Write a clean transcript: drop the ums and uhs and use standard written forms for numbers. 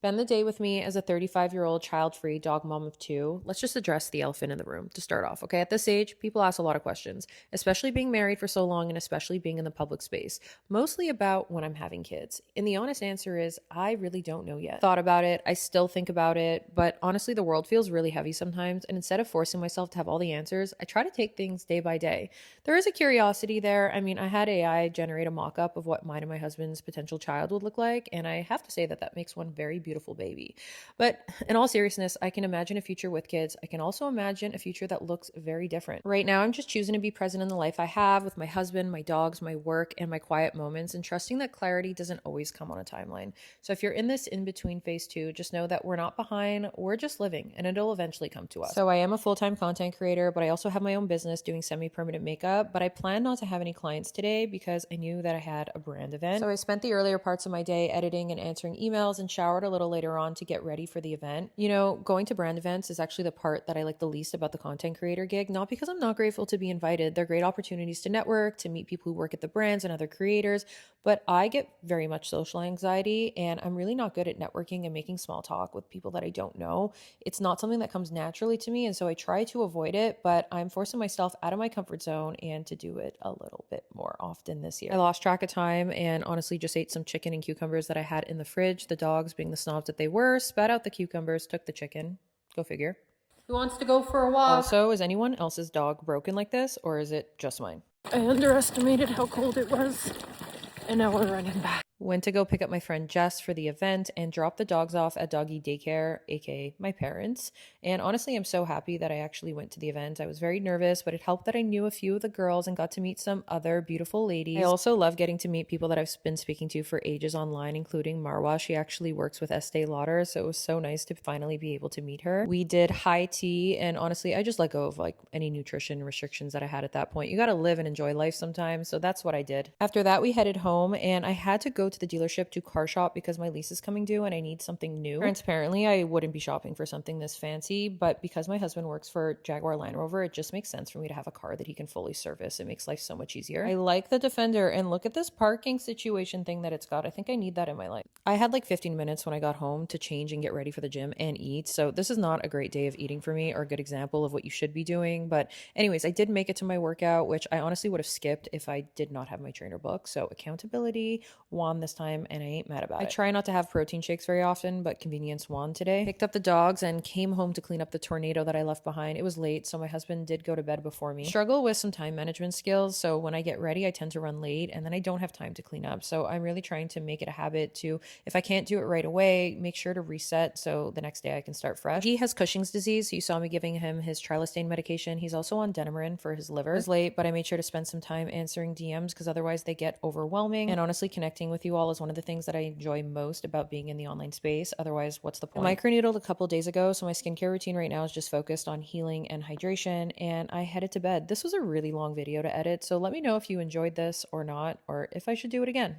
Spend the day with me as a 35-year-old child-free dog mom of two. Let's just address the elephant in the room to start off, okay? At this age, people ask a lot of questions, especially being married for so long and especially being in the public space, mostly about when I'm having kids. And the honest answer is, I really don't know yet. Thought about it, I still think about it, but honestly, the world feels really heavy sometimes, and instead of forcing myself to have all the answers, I try to take things day by day. There is a curiosity there. I mean, I had AI generate a mock-up of what mine and my husband's potential child would look like, and I have to say that makes one very beautiful baby. But in all seriousness, I can imagine a future with kids. I can also imagine a future that looks very different. Right now, I'm just choosing to be present in the life I have with my husband, my dogs, my work, and my quiet moments, and trusting that clarity doesn't always come on a timeline. So if you're in this in between phase two, just know that we're not behind, we're just living, and it'll eventually come to us. So I am a full-time content creator, but I also have my own business doing semi-permanent makeup, but I plan not to have any clients today because I knew that I had a brand event. So I spent the earlier parts of my day editing and answering emails and showered a little later on to get ready for the event. You know, going to brand events is actually the part that I like the least about the content creator gig, not because I'm not grateful to be invited. They're great opportunities to network, to meet people who work at the brands and other creators, but I get very much social anxiety and I'm really not good at networking and making small talk with people that I don't know. It's not something that comes naturally to me, and so I try to avoid it, but I'm forcing myself out of my comfort zone and to do it a little bit more often this year. I lost track of time and honestly just ate some chicken and cucumbers that I had in the fridge. The dogs, being the snobs that they were, spat out the cucumbers, took the chicken. Go figure. Who wants to go for a walk? Also, is anyone else's dog broken like this, or is it just mine? I underestimated how cold it was, and now we're running back. Went to go pick up my friend Jess for the event and drop the dogs off at doggy daycare, aka my parents. And honestly, I'm so happy that I actually went to the event. I was very nervous, but it helped that I knew a few of the girls and got to meet some other beautiful ladies. I also love getting to meet people that I've been speaking to for ages online, including Marwa. She actually works with Estee Lauder, so it was so nice to finally be able to meet her. We did high tea, and honestly, I just let go of like any nutrition restrictions that I had at that point. You got to live and enjoy life sometimes, so that's what I did. After that, we headed home, and I had to go to the dealership to car shop because my lease is coming due and I need something new. Transparently, I wouldn't be shopping for something this fancy, but because my husband works for Jaguar Land Rover, it just makes sense for me to have a car that he can fully service. It makes life so much easier. I like the Defender, and look at this parking situation thing that it's got. I think I need that in my life. I had like 15 minutes when I got home to change and get ready for the gym and eat, so this is not a great day of eating for me or a good example of what you should be doing. But anyways, I did make it to my workout, which I honestly would have skipped if I did not have my trainer book. So accountability won this time, and I ain't mad about it. I try not to have protein shakes very often, but convenience won today. Picked up the dogs and came home to clean up the tornado that I left behind. It was late, so my husband did go to bed before me. Struggle with some time management skills, so when I get ready, I tend to run late, and then I don't have time to clean up. So I'm really trying to make it a habit to, if I can't do it right away, make sure to reset so the next day I can start fresh. He has Cushing's disease, so you saw me giving him his Trilostane medication. He's also on Denemerin for his liver. It was late, but I made sure to spend some time answering DMs because otherwise they get overwhelming. And honestly, connecting with you all is one of the things that I enjoy most about being in the online space. Otherwise, what's the point? I microneedled a couple days ago, so my skincare routine right now is just focused on healing and hydration, and I headed to bed. This was a really long video to edit, so let me know if you enjoyed this or not, or if I should do it again.